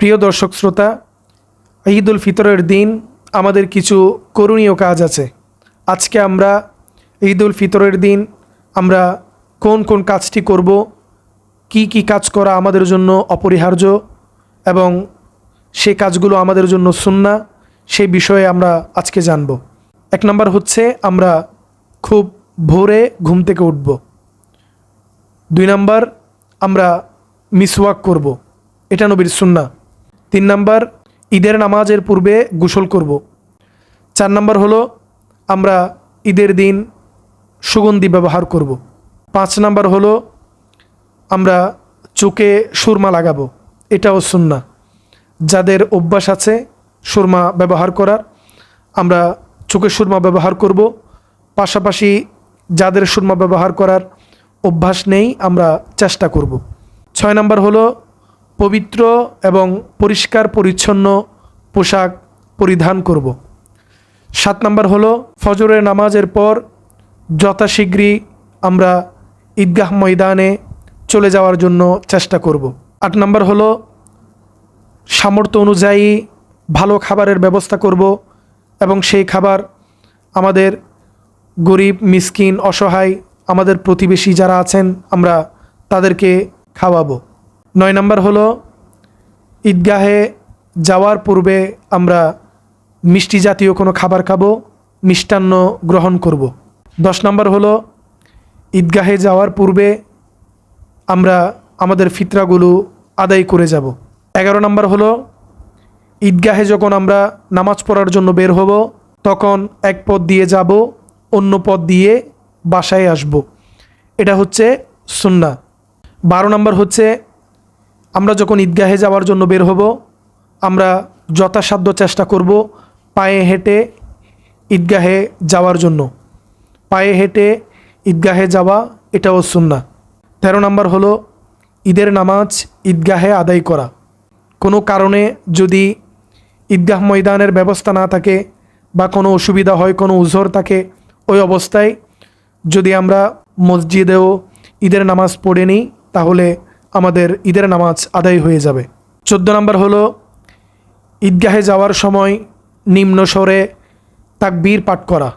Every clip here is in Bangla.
প্রিয় দর্শক শ্রোতা, ঈদ উল ফিতরের দিন আমাদের কিছু করণীয় কাজ আছে। আজকে আমরা ঈদ উল ফিতরের দিন আমরা কোন কোন কাজটি করব, কি কি কাজ করা আমাদের জন্য অপরিহার্য এবং সেই কাজগুলো আমাদের জন্য সুন্নাহ, সেই বিষয়ে আমরা আজকে জানব। এক নম্বর হচ্ছে আমরা খুব ভোরে ঘুম থেকে উঠব। 2 নম্বর আমরা মিসওয়াক করব, এটা নবীর সুন্নাহ। 3 নম্বর ঈদের নামাজের পূর্বে গোসল করব। 4 নম্বর হলো আমরা ঈদের দিন সুগন্ধি ব্যবহার করব। 5 নম্বর হলো আমরা চোখে সুরমা লাগাবো, এটাও সুন্নাহ। যাদের অভ্যাস আছে সুরমা ব্যবহার করার, আমরা চোখে সুরমা ব্যবহার করব। পাশাপাশি যাদের সুরমা ব্যবহার করার অভ্যাস নেই আমরা চেষ্টা করব। 6 নম্বর হলো পবিত্র এবং পরিষ্কার পরিচ্ছন্ন পোশাক পরিধান করব। 7 নম্বর হলো ফজরের নামাজের পর যথাশীঘ্রই আমরা ঈদগাহ ময়দানে চলে যাওয়ার জন্য চেষ্টা করব। 8 নম্বর হলো সামর্থ্য অনুযায়ী ভালো খাবারের ব্যবস্থা করব এবং সেই খাবার আমাদের গরিব, মিসকিন, অসহায়, আমাদের প্রতিবেশী যারা আছেন আমরা তাদেরকে খাওয়াবো। 9 নম্বর হলো ঈদগাহে যাওয়ার পূর্বে আমরা মিষ্টি জাতীয় কোনো খাবার খাবো, মিষ্টান্ন গ্রহণ করব। 10 নম্বর হলো ঈদগাহে যাওয়ার পূর্বে আমরা আমাদের ফিতরাগুলো আদায় করে যাব। 11 নম্বর হলো ঈদগাহে যখন আমরা নামাজ পড়ার জন্য বের হব তখন এক পথ দিয়ে যাব, অন্য পথ দিয়ে বাসায় আসব, এটা হচ্ছে সুন্নাহ। 12 নম্বর হচ্ছে আমরা যখন ঈদগাহে যাওয়ার জন্য বের হব আমরা যথাসাধ্য চেষ্টা করব পায়ে হেঁটে ঈদগাহে যাওয়ার জন্য। পায়ে হেঁটে ঈদগাহে যাওয়া এটাও সুন্নাহ। 13 নম্বর হলো ঈদের নামাজ ঈদগাহে আদায় করা। কোনো কারণে যদি ঈদগাহ ময়দানের ব্যবস্থা না থাকে বা কোনো অসুবিধা হয়, কোনো উজর থাকে, ওই অবস্থায় যদি আমরা মসজিদেও ঈদের নামাজ পড়ে নিই তাহলে আমাদের ঈদের নামাজ আদায় হয়ে যাবে। 14 নম্বর হলো ঈদগাহে যাওয়ার সময় নিম্ন স্বরে তাকবীর পাঠ করা।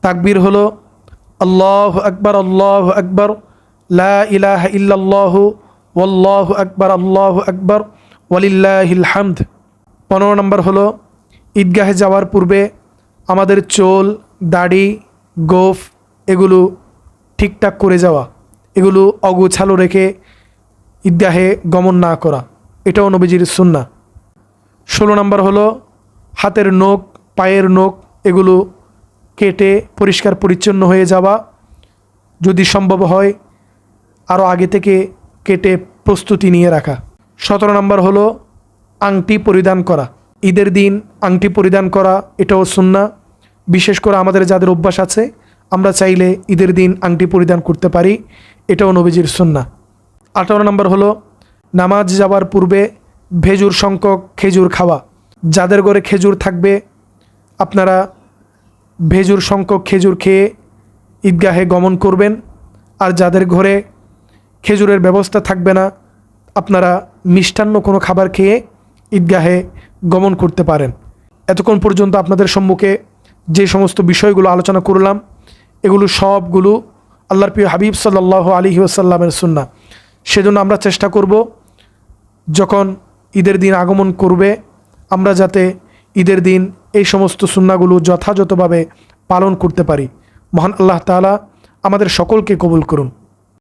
তাকবীর হলো আল্লাহু আকবার, আল্লাহু আকবার, লা ইলাহা ইল্লাল্লাহু, ওয়াল্লাহু আকবার, আল্লাহু আকবার, ওয়ালিল্লাহিল হামদ। 15 নম্বর হলো ঈদগাহে যাওয়ার পূর্বে আমাদের চুল, দাড়ি, গোঁফ এগুলো ঠিকঠাক করে যাওয়া, এগুলো অগোছালো রেখে ঈদগাহে গমন না করা, এটাও নবীজির সুন্নাহ। 16 নম্বর হলো হাতের নখ, পায়ের নখ এগুলো কেটে পরিষ্কার পরিচ্ছন্ন হয়ে যাওয়া, যদি সম্ভব হয় আরও আগে থেকে কেটে প্রস্তুতি নিয়ে রাখা। 17 নম্বর হলো আংটি পরিধান করা। ঈদের দিন আংটি পরিধান করা এটাও সুন্নাহ। বিশেষ করে আমাদের যাদের অভ্যাস আছে আমরা চাইলে ঈদের দিন আংটি পরিধান করতে পারি, এটাও নবীজির সুন্নাহ। 18 নম্বর হলো নামাজ যাওয়ার পূর্বে ভেজুর সংখ্যক খেজুর খাওয়া। যাদের ঘরে খেজুর থাকবে আপনারা ভেজুর সংখ্যক খেজুর খেয়ে ঈদগাহে গমন করবেন, আর যাদের ঘরে খেজুরের ব্যবস্থা থাকবে না আপনারা মিষ্টান্ন কোনো খাবার খেয়ে ঈদগাহে গমন করতে পারেন। এতক্ষণ পর্যন্ত আপনাদের সম্মুখে যে সমস্ত বিষয়গুলো আলোচনা করলাম এগুলো সবগুলো আল্লাহর প্রিয় হাবিব সাল্লাল্লাহু আলাইহি ওয়াসাল্লামের সুন্নাহ। সেজন্য আমরা চেষ্টা করব যখন ঈদের দিন আগমন করবে আমরা যাতে ঈদের দিন এই সমস্ত সুন্নাহগুলো যথাযথভাবে পালন করতে পারি। মহান আল্লাহ তাআলা আমাদের সকলকে কবুল করুন।